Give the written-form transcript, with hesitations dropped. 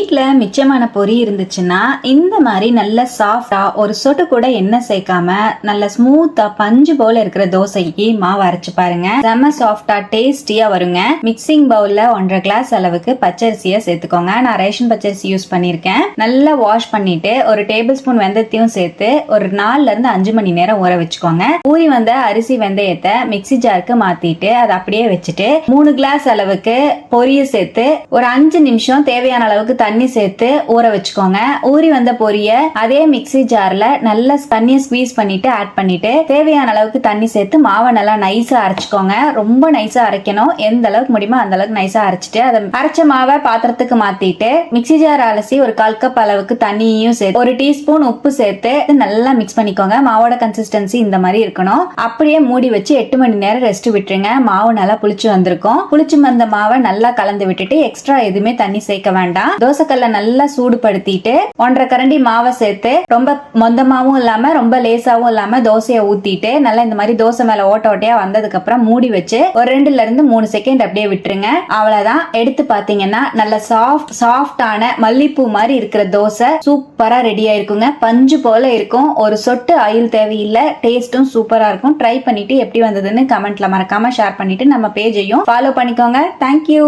வீட்ல மிச்சமான பொரி இருந்துச்சுன்னா இந்த மாதிரி நல்ல சாஃப்டா ஒரு சொட்டு கூட எண்ணெய் சேர்க்காம நல்ல ஸ்மூத்தா பஞ்சு போல இருக்கிற தோசைக்கு மாவு அரைச்சு பாருங்க. செம சாஃப்டா டேஸ்டியா வருங்க. மிக்சிங் பவுல்ல 1.5 கிளாஸ் அளவுக்கு பச்சரிசியை சேர்த்துக்கோங்க. நான் ரேஷன் பச்சரிசி யூஸ் பண்ணிருக்கேன். நல்லா வாஷ் பண்ணிட்டு ஒரு டேபிள் ஸ்பூன் வெந்தயத்தையும் சேர்த்து ஒரு 4 இருந்து 5 மணி நேரம் ஊற வச்சுக்கோங்க. ஊறி வந்த அரிசி வெந்தயத்தை மிக்சி ஜாருக்கு மாத்திட்டு அதை அப்படியே வச்சுட்டு 3 கிளாஸ் அளவுக்கு பொரிய சேர்த்து ஒரு 5 நிமிஷம் தேவையான அளவுக்கு தண்ணி சேர்த்து ஊற வச்சுக்கோங்க. ஊறி வந்த பொரிய அதே மிக்ஸி ஜார்ல நல்லா தண்ணியை ஸ்குவீஸ் பண்ணிட்டு ஆட் பண்ணிட்டு தேவையான அளவுக்கு தண்ணி சேர்த்து மாவை நல்லா நைஸா அரைச்சுக்கோங்க. ரொம்ப நைஸா அரைக்கணும். எந்த அளவுக்கு முடியுமோ அந்த அளவுக்கு நைஸா அரைச்சிட்டு அதை அரைச்ச மாவை பாத்திரத்துக்கு மாத்திட்டு மிக்ஸி ஜார் அலசி ஒரு 1/4 கப் அளவுக்கு தண்ணியும் சேர்த்து ஒரு டீஸ்பூன் உப்பு சேர்த்து நல்லா மிக்ஸ் பண்ணிக்கோங்க. மாவோட கன்சிஸ்டன்சி இந்த மாதிரி இருக்கணும். அப்படியே மூடி வச்சு 8 மணி நேரம் ரெஸ்ட் விட்டுருங்க. மாவு நல்லா புளிச்சு வந்திருக்கும். புளிச்சு வந்த மாவை நல்லா கலந்து விட்டுட்டு எக்ஸ்ட்ரா எதுவுமே தண்ணி சேர்க்க வேண்டாம். தோசைக்கல்ல நல்லா சூடுபடுத்திட்டு 1.5 கரண்டி மாவை சேர்த்து ரொம்ப மொந்தமாவும் இல்லாம ரொம்ப லேசாவும் இல்லாம தோசையை ஊத்திட்டு நல்லா இந்த மாதிரி தோசை மேல ஓட்ட ஓட்டையா வந்ததுக்கு அப்புறம் மூடி வச்சு ஒரு 2 இருந்து 3 செகண்ட் அப்படியே விட்டுருங்க. அவ்வளவுதான். எடுத்து பாத்தீங்கன்னா நல்ல சாஃப்டான மல்லிப்பூ மாதிரி இருக்கிற தோசை சூப்பரா ரெடி ஆயிருக்குங்க. பஞ்சு போல இருக்கும். ஒரு சொட்டு ஆயில் தேவையில்லை. டேஸ்டும் சூப்பரா இருக்கும். ட்ரை பண்ணிட்டு எப்படி வந்ததுன்னு கமெண்ட்ல மறக்காம ஷேர் பண்ணிட்டு நம்ம பேஜையும் ஃபாலோ பண்ணிக்கோங்க. தேங்க்யூ.